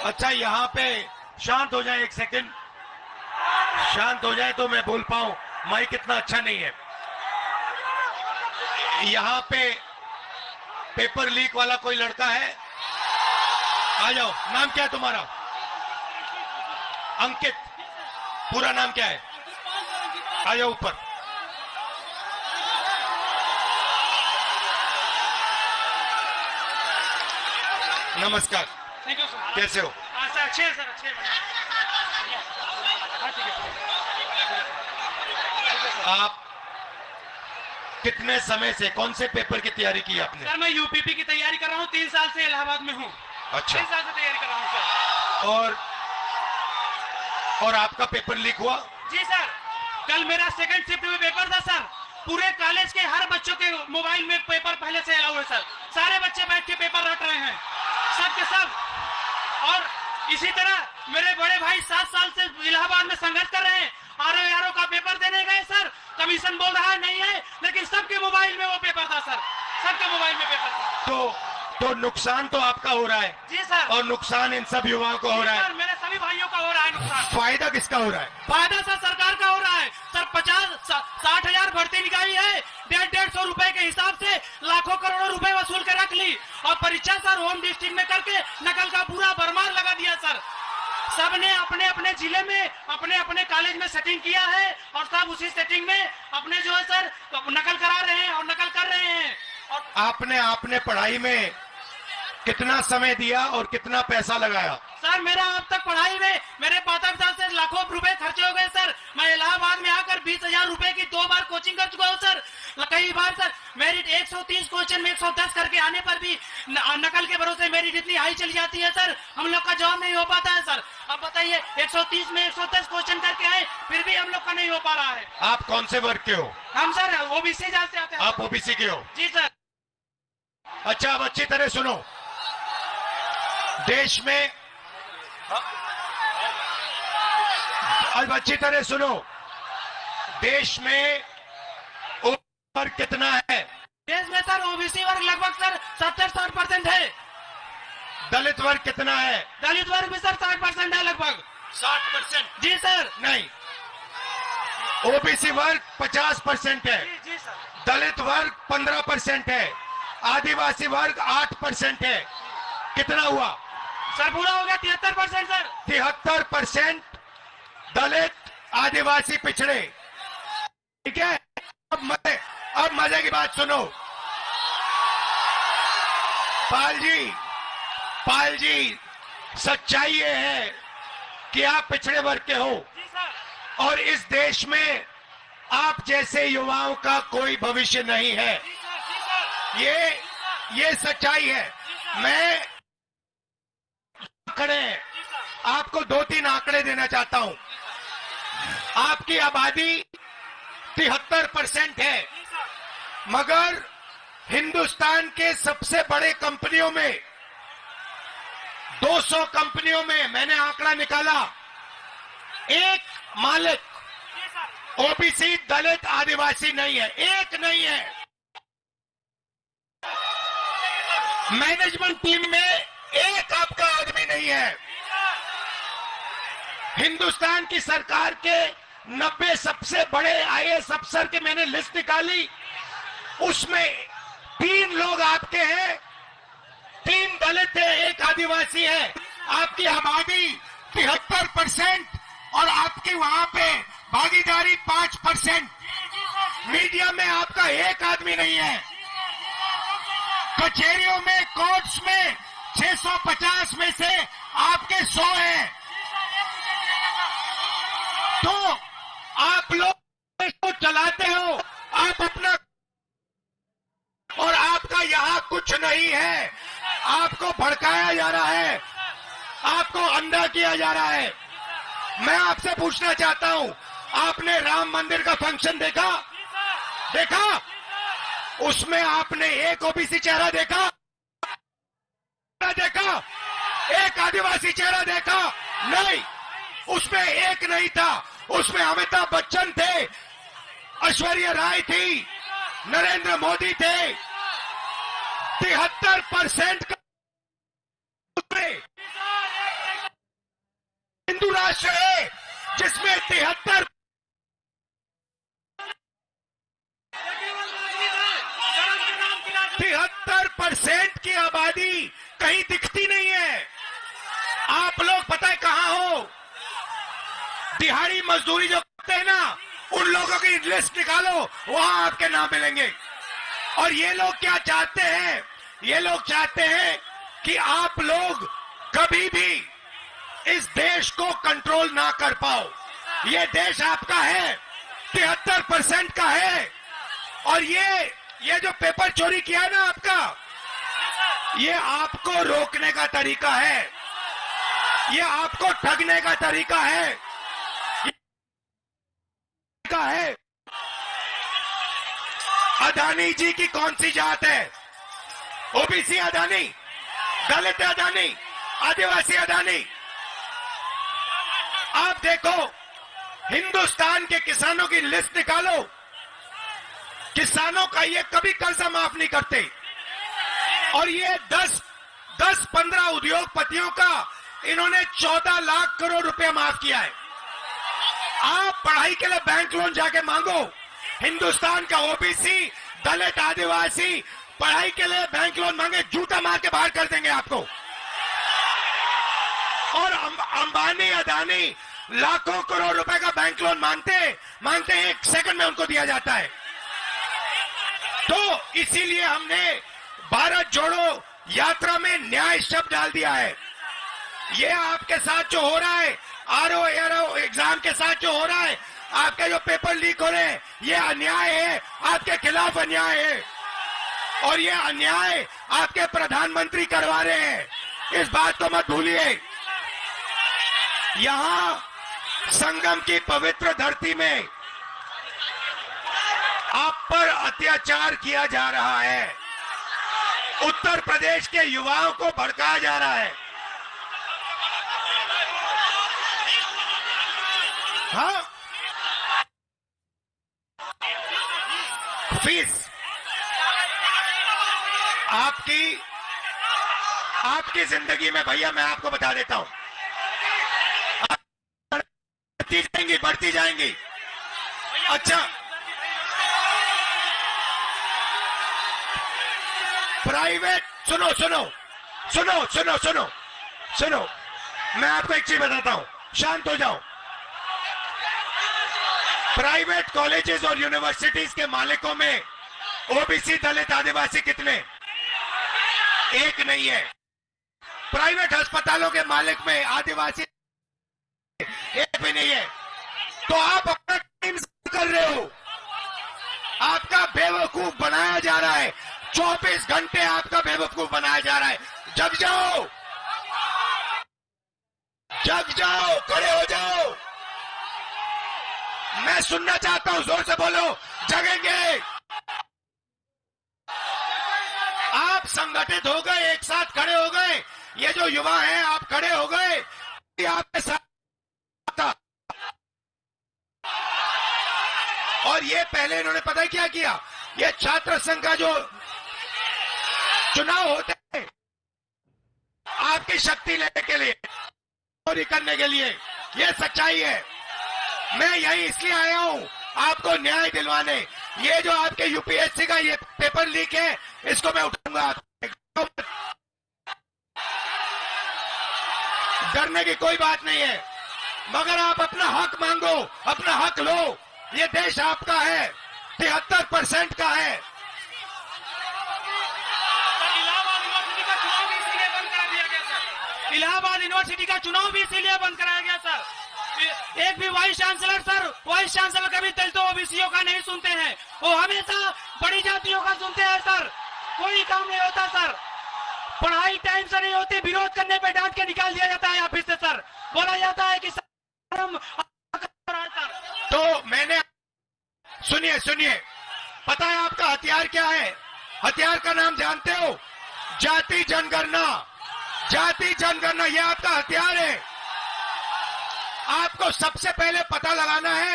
अच्छा, यहाँ पे शांत हो जाए, एक सेकंड शांत हो जाए तो मैं बोल पाऊं। माइक इतना अच्छा नहीं है। यहाँ पे पेपर लीक वाला कोई लड़का है? आ जाओ। नाम क्या है तुम्हारा? अंकित। पूरा नाम क्या है? आ जाओ ऊपर। नमस्कार। Thank you sir. कैसे हो? सर अच्छे हैं सर, अच्छे हैं। आप कितने समय से कौन से पेपर की तैयारी की आपने? सर मैं यूपीपी की तैयारी कर रहा हूँ, 3 साल से इलाहाबाद में हूँ। अच्छा। 3 साल से तैयारी कर रहा हूँ सर। और आपका पेपर लीक हुआ? जी सर, कल मेरा सेकंड शिफ्ट में पेपर था सर। पूरे कॉलेज के हर बच्चों के मोबाइल में पेपर पहले से अलाउ है सर। सारे बच्चे बैठ के पेपर रट रहे हैं, सब के सब। और इसी तरह मेरे बड़े भाई 7 साल से इलाहाबाद में संघर्ष कर रहे हैं। आरओ का पेपर देने गए सर, कमीशन बोल रहा है नहीं है, लेकिन सबके मोबाइल में वो पेपर था सर, सबके मोबाइल में पेपर था। तो नुकसान तो आपका हो रहा है। जी सर। और नुकसान इन सब युवाओं को हो रहा है। सर मेरे सभी भाइयों का हो रहा है नुकसान। फायदा किसका हो रहा है? फायदा सर सरकार का हो रहा है सर। 50-60 हजार भर्ती निकाली है, 150 रुपए के हिसाब से लाखों करोड़ों रुपए वसूल के रख ली। और परीक्षा सर होम डिस्ट्रिक्ट में करके नकल का पूरा भरमार लगा दिया सर। सबने अपने अपने जिले में अपने अपने कॉलेज में सेटिंग किया है, और सब उसी सेटिंग में अपने जो है सर नकल करा रहे हैं और नकल कर रहे हैं। और आपने पढ़ाई में कितना समय दिया और कितना पैसा लगाया? सर मेरा अब तक पढ़ाई में मेरे माता पिता से लाखों रुपए खर्चे हो गए सर। मैं इलाहाबाद में आकर 20,000 रुपए की 2 बार कोचिंग कर चुका हूँ सर। कई बार सर मेरिट 130 क्वेश्चन में 110 करके आने पर भी नकल के भरोसे मेरिट इतनी हाई चली जाती है सर, हम लोग का जॉब नहीं हो पाता है सर। अब बताइए, 130 में 110 क्वेश्चन करके आए, फिर भी हम लोग का नहीं हो पा रहा है। आप कौन से वर्ग के हो? हम सर ओबीसी जाते आते हैं। आप ओबीसी के हो? जी सर। अच्छा, अब अच्छी तरह सुनो। देश में अब अच्छी तरह सुनो। देश में वर्ग कितना है? देश में सर ओबीसी वर्ग लगभग सर 70-60% है। दलित वर्ग कितना है? दलित वर्ग भी सर 60% है लगभग। 60%? जी सर। नहीं, ओबीसी वर्ग 50% है। जी सर। दलित वर्ग 15% है। आदिवासी वर्ग 8% है। कितना हुआ सर? पूरा हो गया 73% सर। 73% दलित, आदिवासी, पिछड़े। ठीक है। अब मजे की बात सुनो। पाल जी, सच्चाई ये है कि आप पिछड़े वर्ग के हो। जी सर। और इस देश में आप जैसे युवाओं का कोई भविष्य नहीं है। जी सर। जी सर। ये सच्चाई है। मैं आंकड़े, आपको 2-3 आंकड़े देना चाहता हूं। आपकी आबादी 73% है, मगर हिंदुस्तान के सबसे बड़े कंपनियों में 200 कंपनियों में मैंने आंकड़ा निकाला, एक मालिक ओबीसी, दलित, आदिवासी नहीं है, एक नहीं है। मैनेजमेंट टीम में एक आपका आदमी नहीं है। हिंदुस्तान की सरकार के 90 सबसे बड़े आईएएस अफसर की मैंने लिस्ट निकाली, उसमें 3 लोग आपके हैं, 3 दलित है, एक आदिवासी है। आपकी आबादी 73% और आपकी वहां पे भागीदारी 5%। मीडिया में आपका एक आदमी नहीं है। कचहरियों में, कोर्ट्स में 650 में से आपके 100 हैं। तो आप लोग देश को चलाते हो, आप अपना, और आपका यहां कुछ नहीं है। आपको भड़काया जा रहा है, आपको अंधा किया जा रहा है। मैं आपसे पूछना चाहता हूं, आपने राम मंदिर का फंक्शन देखा? उसमें आपने एक ओबीसी चेहरा देखा? एक आदिवासी चेहरा देखा? नहीं, उसमें एक नहीं था। उसमें अमिताभ बच्चन थे, ऐश्वर्या राय थी, नरेंद्र मोदी थे। 73% महाराष्ट्र है जिसमें 73% की आबादी कहीं दिखती नहीं है। आप लोग पता है कहां हो? दिहाड़ी मजदूरी जो करते हैं ना, उन लोगों की लिस्ट निकालो, वहां आपके नाम मिलेंगे। और ये लोग क्या चाहते हैं? ये लोग चाहते हैं कि आप लोग कभी भी इस देश को कंट्रोल ना कर पाओ। ये देश आपका है, 73% का है। और ये जो पेपर चोरी किया है ना आपका, ये आपको रोकने का तरीका है, ये आपको ठगने का तरीका है। अदानी जी की कौन सी जात है? ओबीसी अदानी, दलित अदानी, आदिवासी अदानी। आप देखो, हिंदुस्तान के किसानों की लिस्ट निकालो, किसानों का ये कभी कर्जा माफ नहीं करते। और ये 10-15 उद्योगपतियों का इन्होंने 14 लाख करोड़ रुपया माफ किया है। आप पढ़ाई के लिए बैंक लोन जाके मांगो, हिंदुस्तान का ओबीसी, दलित, आदिवासी पढ़ाई के लिए बैंक लोन मांगे, जूता मार के बाहर कर देंगे आपको। और अंबानी, अदानी लाखों करोड़ रुपए का बैंक लोन मांगते 1 सेकंड में उनको दिया जाता है। तो इसीलिए हमने भारत जोड़ो यात्रा में न्याय शब्द डाल दिया है। ये आपके साथ जो हो रहा है, आरओ एआरओ एग्जाम के साथ जो हो रहा है, आपके जो पेपर लीक हो रहे हैं, ये अन्याय है, आपके खिलाफ अन्याय है। और ये अन्याय आपके प्रधानमंत्री करवा रहे हैं, इस बात को मत भूलिए। यहां संगम की पवित्र धरती में आप पर अत्याचार किया जा रहा है, उत्तर प्रदेश के युवाओं को भड़काया जा रहा है। हाँ, फीस आपकी जिंदगी में, भैया मैं आपको बता देता हूं, बढ़ती जाएंगी। अच्छा, प्राइवेट, सुनो, मैं आपको एक चीज बताता हूं, शांत हो जाओ। प्राइवेट कॉलेजेस और यूनिवर्सिटीज के मालिकों में ओबीसी, दलित, आदिवासी कितने? एक नहीं है। प्राइवेट अस्पतालों के मालिक में आदिवासी एक भी नहीं है। तो आप अपना टीम कर रहे हो, आपका बेवकूफ बनाया जा रहा है। 24 घंटे आपका बेवकूफ बनाया जा रहा है। जग जाओ, खड़े हो जाओ। मैं सुनना चाहता हूं, जोर से बोलो, जगेंगे। आप संगठित हो गए, एक साथ खड़े हो गए। ये जो युवा हैं, आप खड़े हो गए, आपके साथ। और ये पहले इन्होंने पता है क्या किया? ये छात्र संघ का जो चुनाव होते हैं, आपकी शक्ति लेने के लिए, चोरी करने के लिए, ये सच्चाई है। मैं यही इसलिए आया हूं, आपको न्याय दिलवाने। ये जो आपके यूपीएससी का ये पेपर लीक है, इसको मैं उठाऊंगा। डरने की कोई बात नहीं है, मगर आप अपना हक मांगो, अपना हक लो। ये देश आपका है, 73% का है। इलाहाबाद यूनिवर्सिटी का चुनाव भी इसीलिए बंद कराया गया सर। एक भी वाइस चांसलर कभी दलितों ओबीसीओं का नहीं सुनते हैं, वो हमेशा बड़ी जातियों का सुनते हैं सर। कोई काम नहीं होता सर, पढ़ाई टाइम से नहीं होती, विरोध करने पे डांट के निकाल दिया जाता है ऑफिस से सर। बोला जाता है कि सर हम। तो मैंने, सुनिए, पता है आपका हथियार क्या है? हथियार का नाम जानते हो? जाति जनगणना, ये आपका हथियार है। आपको सबसे पहले पता लगाना है